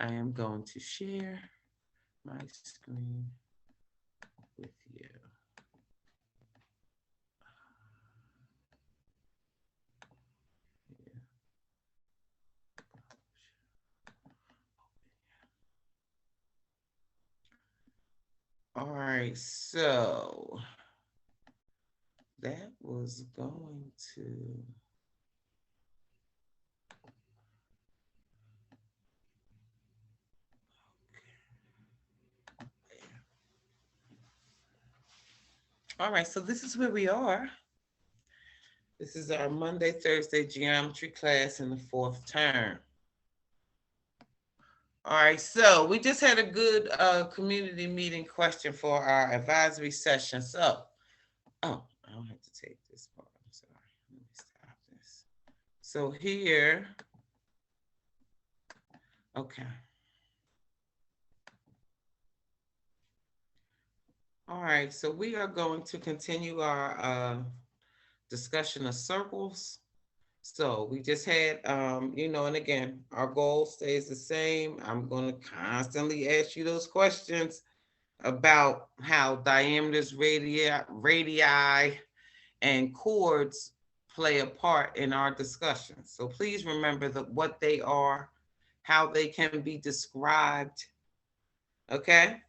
I am going to share my screen with you. All right, so that was going to. All right, so this is where we are. This is our Monday, Thursday geometry class in the fourth term. All right, so we just had a good community meeting question for our advisory session. So, oh, I don't have to take this part. I'm sorry. Let me stop this. So here, okay. All right, so we are going to continue our discussion of circles. So we just had, and again, our goal stays the same. I'm going to constantly ask you those questions about how diameters, radii, and chords play a part in our discussion. So please remember what they are, how they can be described. Okay.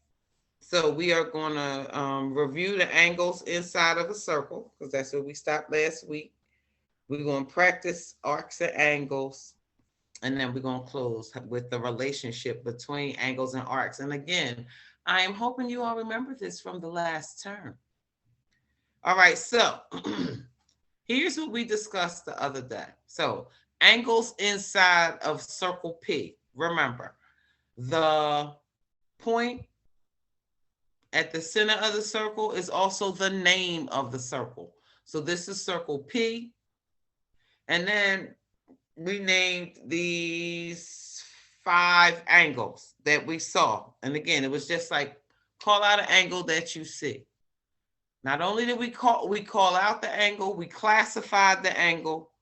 So we are going to review the angles inside of a circle because that's where we stopped last week. We're going to practice arcs and angles, and then we're going to close with the relationship between angles and arcs. And again, I am hoping you all remember this from the last term. All right, so here's what we discussed the other day. So angles inside of circle P. Remember, the point at the center of the circle is also the name of the circle. So this is circle P. And then we named these 5 angles that we saw. And again, it was just like call out an angle that you see. Not only did we call out the angle, we classified the angle,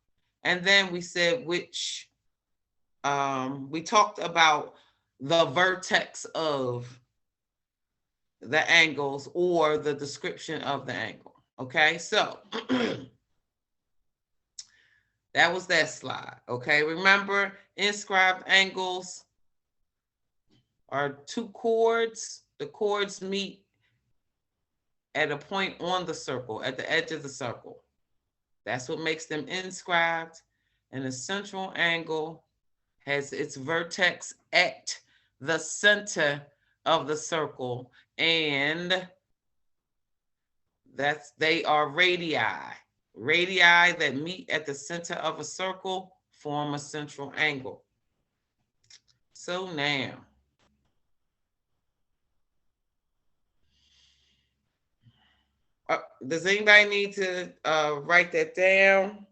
and then we said which we talked about the vertex of the angles or the description of the angle. Okay, so that was that slide. Okay, remember inscribed angles are 2 chords. The chords meet at a point on the circle, at the edge of the circle. That's what makes them inscribed. And the central angle has its vertex at the center of the circle. And they are radii. Radii that meet at the center of a circle form a central angle. So now, does anybody need to write that down?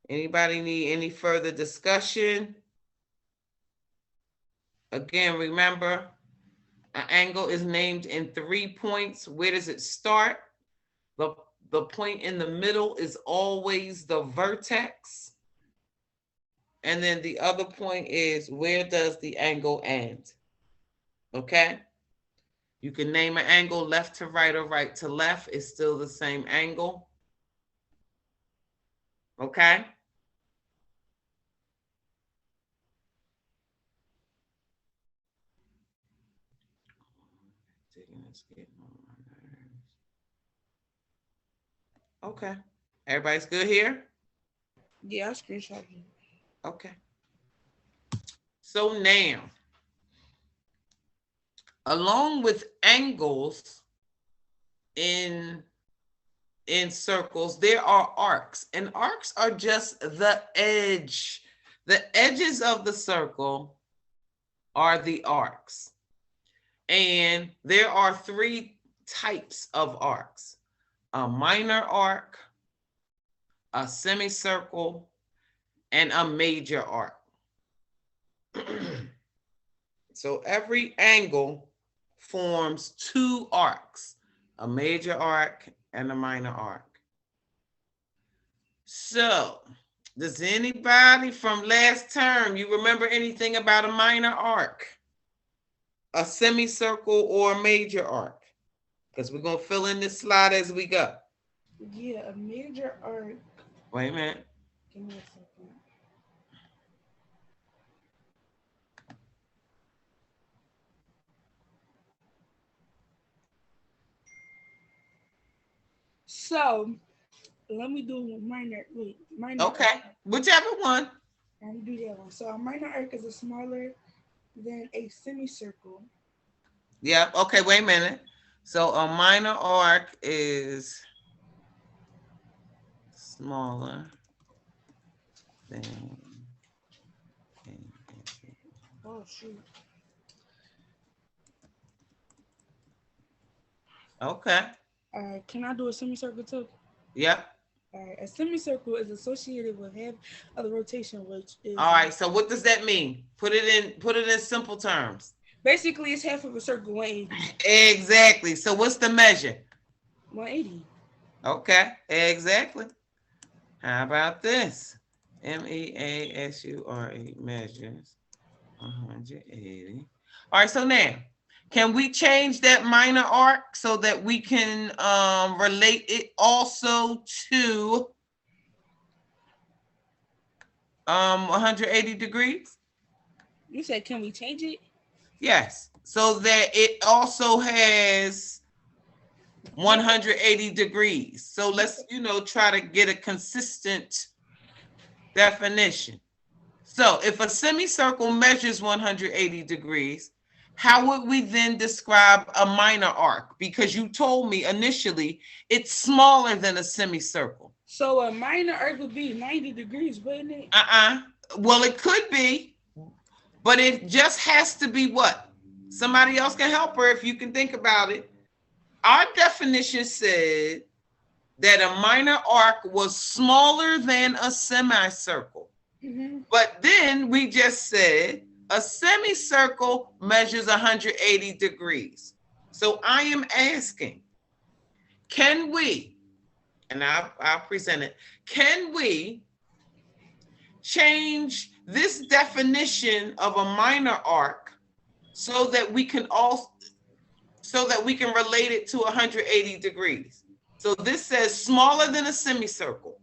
Anybody need any further discussion? Again, remember, an angle is named in 3 points. Where does it start? The point in the middle is always the vertex. And then the other point is, where does the angle end? Okay? You can name an angle left to right or right to left. It's still the same angle. Okay? Okay. Everybody's good here? Yeah, I screenshot you. Okay. So now, along with angles in circles, there are arcs, and arcs are just the edge. The edges of the circle are the arcs. And there are 3 types of arcs: a minor arc, a semicircle, and a major arc. So every angle forms 2 arcs, a major arc and a minor arc. So Does anybody from last term, you remember anything about a minor arc, a semicircle, or a major arc? Because we're going to fill in this slide as we go. Yeah, a major arc. Wait a minute. Give me a second. So let me do minor arc. Okay, whichever one. Let me do that one. So a minor arc is a smaller than a semicircle. Yep. Okay, wait a minute. So a minor arc is smaller than. Oh shoot. Okay. Can I do a semicircle too? Yep. All right. A semicircle is associated with half of the rotation, which is All right. So what does that mean? Put it in simple terms. basically it's half of a circle, 180. Exactly. So what's the measure? 180. Okay. Exactly. How about this? MEASURE measures 180. All right. So now, can we change that minor arc so that we can relate it also to 180 degrees? You said, can we change it? Yes. So that it also has 180 degrees. So let's, try to get a consistent definition. So if a semicircle measures 180 degrees, how would we then describe a minor arc? Because you told me initially it's smaller than a semicircle. So a minor arc would be 90 degrees, wouldn't it? Well, it could be, but it just has to be what? Somebody else can help her if you can think about it. Our definition said that a minor arc was smaller than a semicircle. Mm-hmm. But then we just said a semicircle measures 180 degrees. So I am asking, can we, and I'll present it, can we change this definition of a minor arc so that we can relate it to 180 degrees? So this says smaller than a semicircle.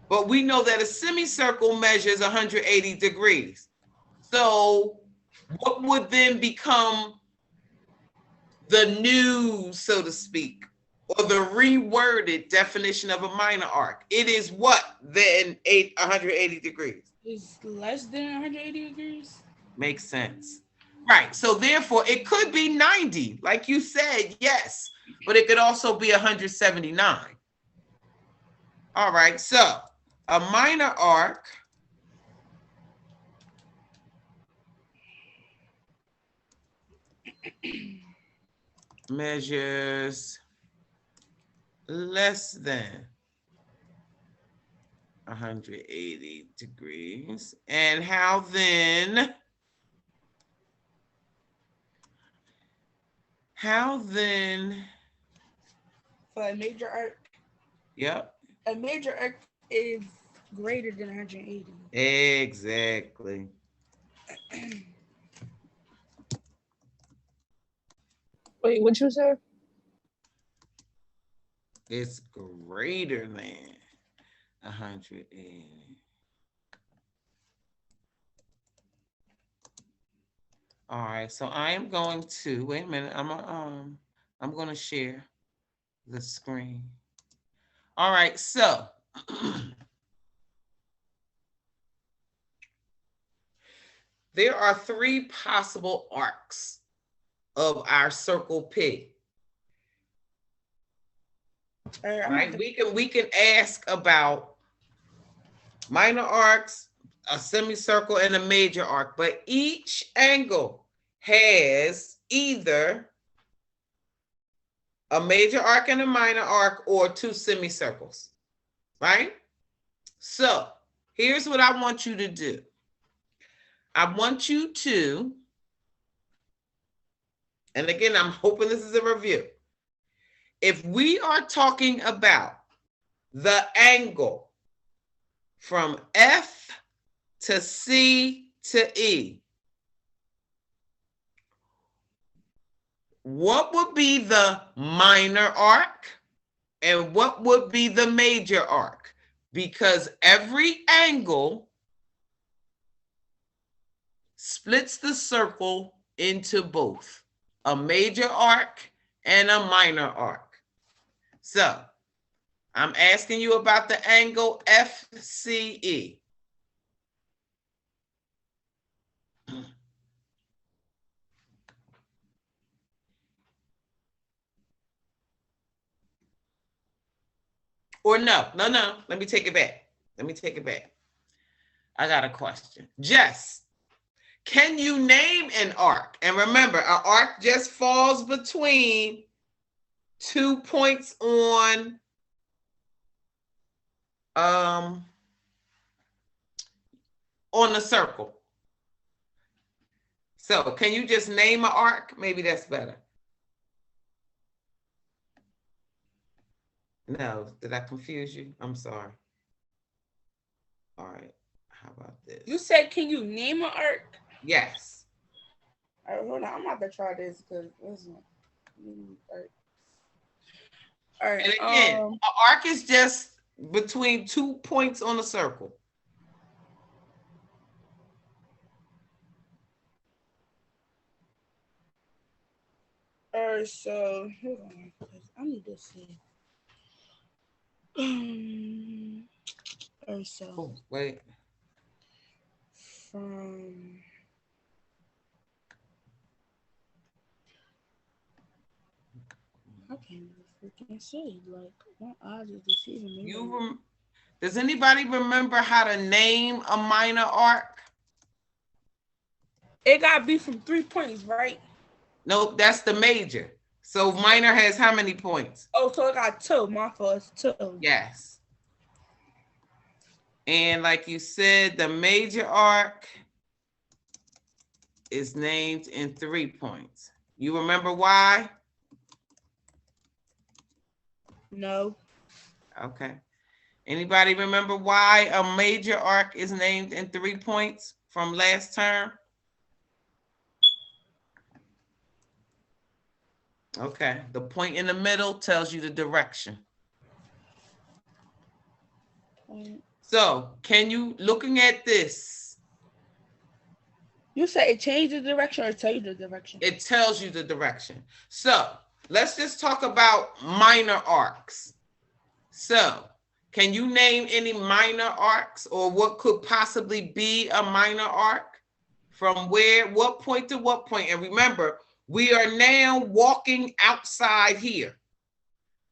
But we know that a semicircle measures 180 degrees. So what would then become the new, so to speak, or the reworded definition of a minor arc? It is what then 180 degrees? It's less than 180 degrees. Makes sense. Right. So therefore, it could be 90, like you said, yes, but it could also be 179. All right. So a minor arc measures less than 180 degrees. And how then for a major arc? Yep. A major arc is greater than 180. Exactly. Wait, what you say? It's greater than 180. All right, so I am going to wait a minute. I'm going to share the screen. All right, so there are 3 possible arcs of our circle P. Right? We can ask about minor arcs, a semicircle, and a major arc, but each angle has either a major arc and a minor arc or 2 semicircles, right? So here's what I want you to do. I want you to, and again, I'm hoping this is a review. If we are talking about the angle from F to C to E, what would be the minor arc and what would be the major arc? Because every angle splits the circle into both a major arc and a minor arc. So I'm asking you about the angle FCE. Or no, let me take it back. I got a question. Jess, can you name an arc? And remember, an arc just falls between 2 points on a circle. So can you just name an arc? Maybe that's better. No, did I confuse you? I'm sorry. All right, how about this? You said, can you name an arc? Yes. All right, hold on. I'm about to try this because listen. All right. And again, an arc is just between 2 points on a circle. All right, so hold on, I need to see. All right, so oh, wait. From I can't even freaking say. Like my eyes is deceiving me. Does anybody remember how to name a minor arc? It got to be from 3 points, right? Nope, that's the major. So minor has how many points? Oh, so it got 2. My fault. It's 2. Yes. And like you said, the major arc is named in 3 points. You remember why? No. Okay. Anybody remember why a major arc is named in 3 points from last term? Okay, the point in the middle tells you the direction. So, can you, looking at this? You say it changed the direction or tell you the direction? It tells you the direction. So, let's just talk about minor arcs. So, can you name any minor arcs or what could possibly be a minor arc? From where, what point to what point? And remember, we are now walking outside here.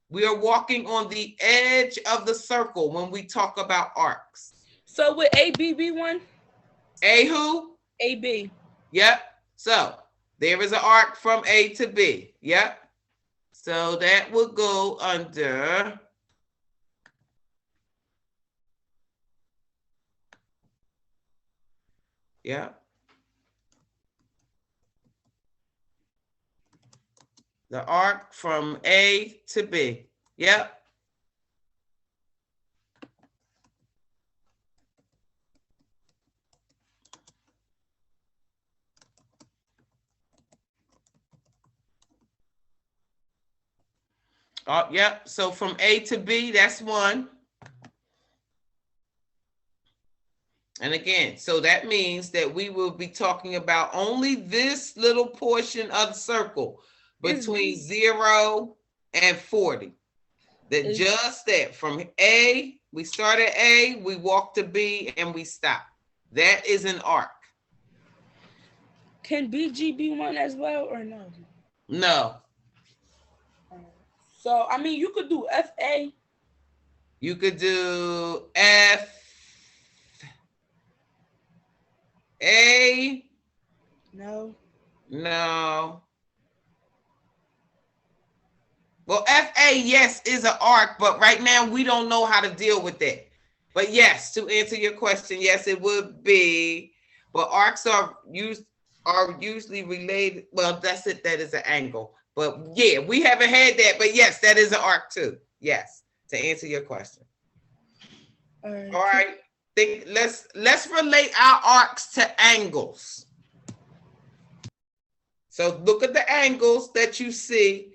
We are walking on the edge of the circle when we talk about arcs. So would AB be one? A who? AB. Yep. So there is an arc from A to B. Yep. So that would go under yep. The arc from A to B. Yep. Yep. So from A to B, that's one. And again, so that means that we will be talking about only this little portion of the circle between 0 and 40. That just that from A, we start at A, we walk to B, and we stop. That is an arc. Can BG be one as well or no? No. So, I mean, you could do FA. You could do F. A. No. No. Well, FA, yes, is an arc, but right now we don't know how to deal with that. But yes, to answer your question, yes, it would be. But arcs are usually related. Well, that's it. That is an angle. But yeah, we haven't had that. But yes, that is an arc too. Yes, to answer your question. All right. let's relate our arcs to angles. So look at the angles that you see,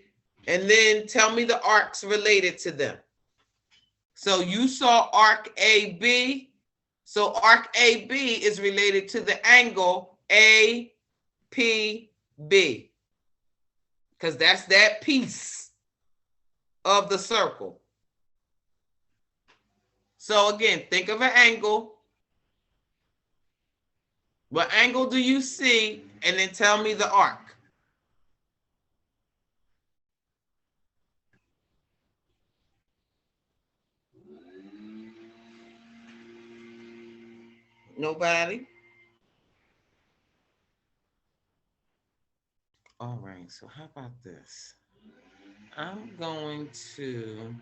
and then tell me the arcs related to them. So you saw arc AB. So arc AB is related to the angle APB, because that's that piece of the circle. So again, think of an angle. What angle do you see? And then tell me the arc. Nobody? All right, so how about this? I'm going to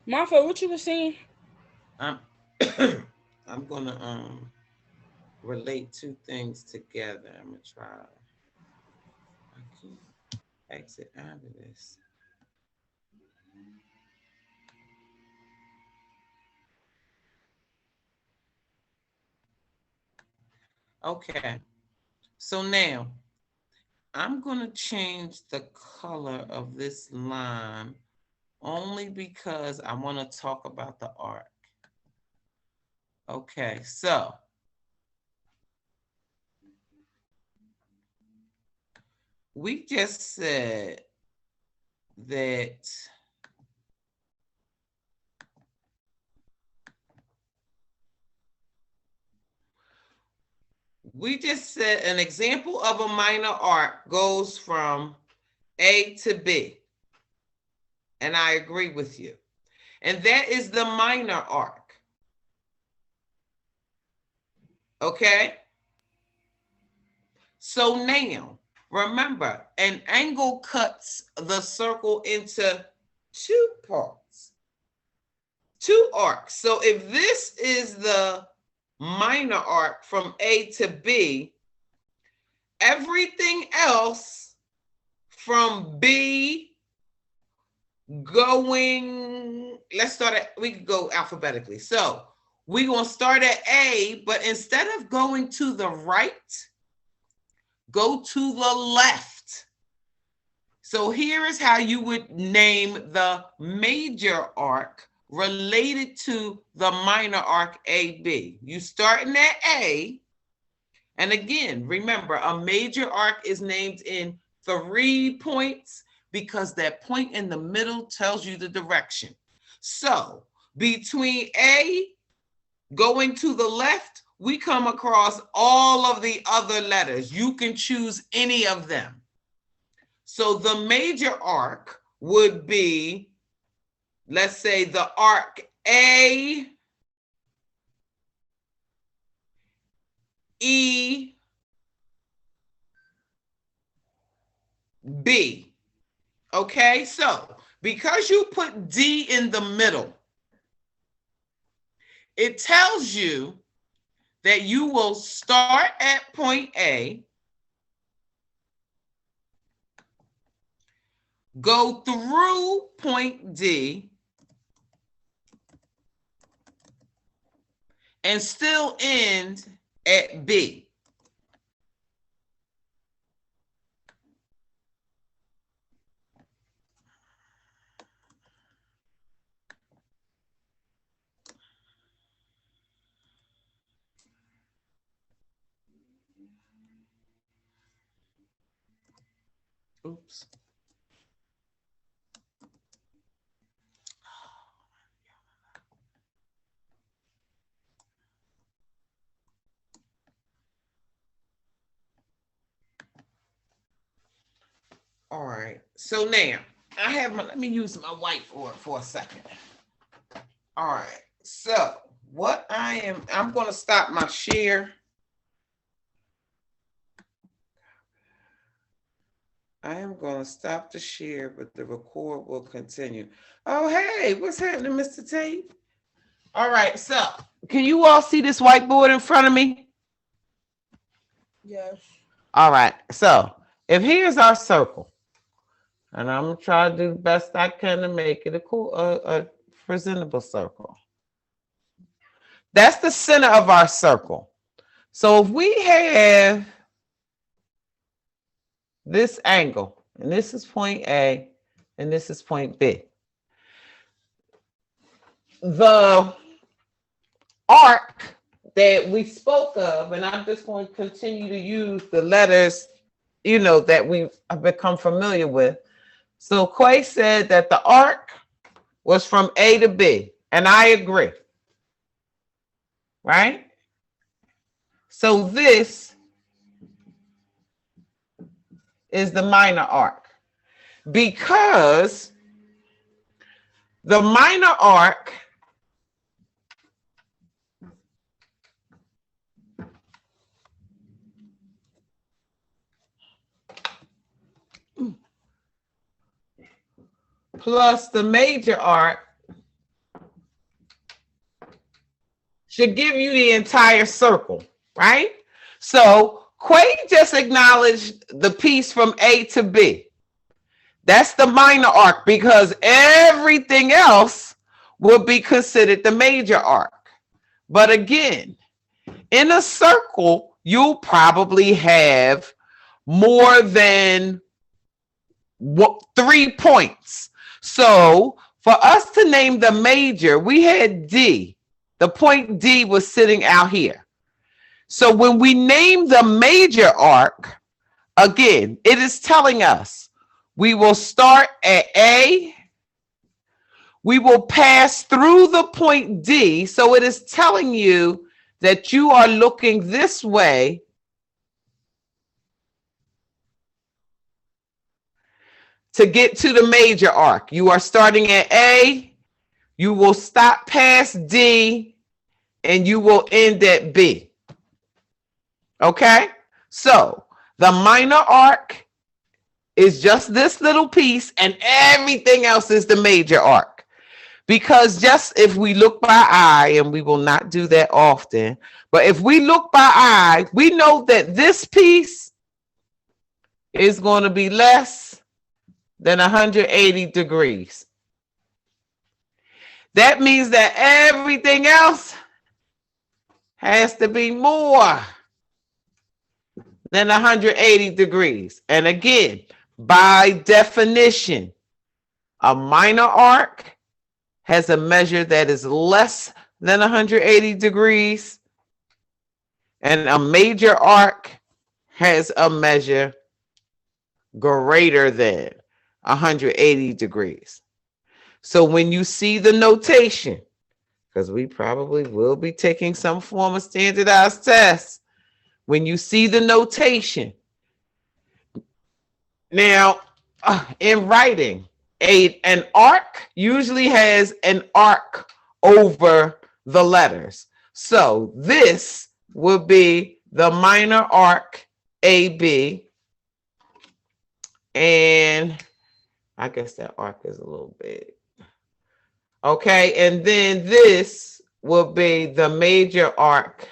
Martha, what you was saying? I'm I'm gonna relate two things together. I'm gonna try. I can't exit out of this. Okay, so now I'm gonna change the color of this line only because I want to talk about the arc. Okay, so we just said that an example of a minor arc goes from A to B. And I agree with you. And that is the minor arc. Okay? So now, remember, an angle cuts the circle into two parts, two arcs. So if this is the minor arc from A to B, everything else from B going, let's start at, we could go alphabetically. So we're going to start at A, but instead of going to the right, go to the left. So here is how you would name the major arc related to the minor arc AB. You starting at A, and again, remember, a major arc is named in 3 points because that point in the middle tells you the direction. So between A going to the left, we come across all of the other letters. You can choose any of them. So the major arc would be, let's say, the arc A, E, B. Okay, so because you put D in the middle, it tells you that you will start at point A, go through point D, and still end at B. Oops. All right, so now I have my, let me use my whiteboard for a second. All right, so what I'm going to stop my share. I am going to stop the share, but the record will continue. Oh, hey, what's happening, Mr. Tate? All right, so can you all see this whiteboard in front of me? Yes. All right, so if here's our circle, and I'm going to try to do the best I can to make it a cool, a presentable circle. That's the center of our circle. So if we have this angle, and this is point A, and this is point B, the arc that we spoke of, and I'm just going to continue to use the letters, that we have become familiar with. So Quay said that the arc was from A to B, and I agree, right? So this is the minor arc, because the minor arc plus the major arc should give you the entire circle, right? So Quay just acknowledged the piece from A to B. That's the minor arc, because everything else will be considered the major arc. But again, in a circle, you'll probably have more than 3 points. So for us to name the major, we had D. The point D was sitting out here. So when we name the major arc, again, it is telling us we will start at A. We will pass through the point D. So it is telling you that you are looking this way to get to the major arc. You are starting at A, you will stop past D, and you will end at B. Okay? So the minor arc is just this little piece, and everything else is the major arc. Because just if we look by eye, and we will not do that often, but if we look by eye, we know that this piece is going to be less than 180 degrees. That means that everything else has to be more than 180 degrees. And again, by definition, a minor arc has a measure that is less than 180 degrees, and a major arc has a measure greater than 180 degrees. So when you see the notation, because we probably will be taking some form of standardized tests, when you see the notation, now in writing, an arc usually has an arc over the letters. So this will be the minor arc AB, and I guess that arc is a little big. Okay, and then this will be the major arc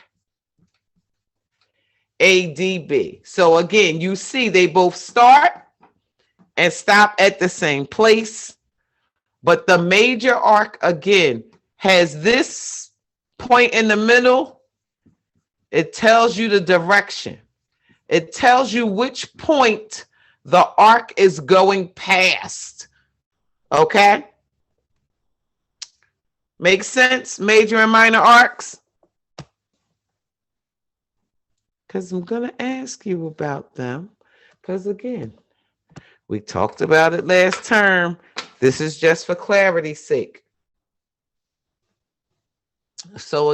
ADB. So again, you see they both start and stop at the same place, but the major arc again has this point in the middle. It tells you the direction. It tells you which point the arc is going past. Okay? Makes sense? Major and minor arcs? Because I'm going to ask you about them. Because again, we talked about it last term. This is just for clarity's sake. So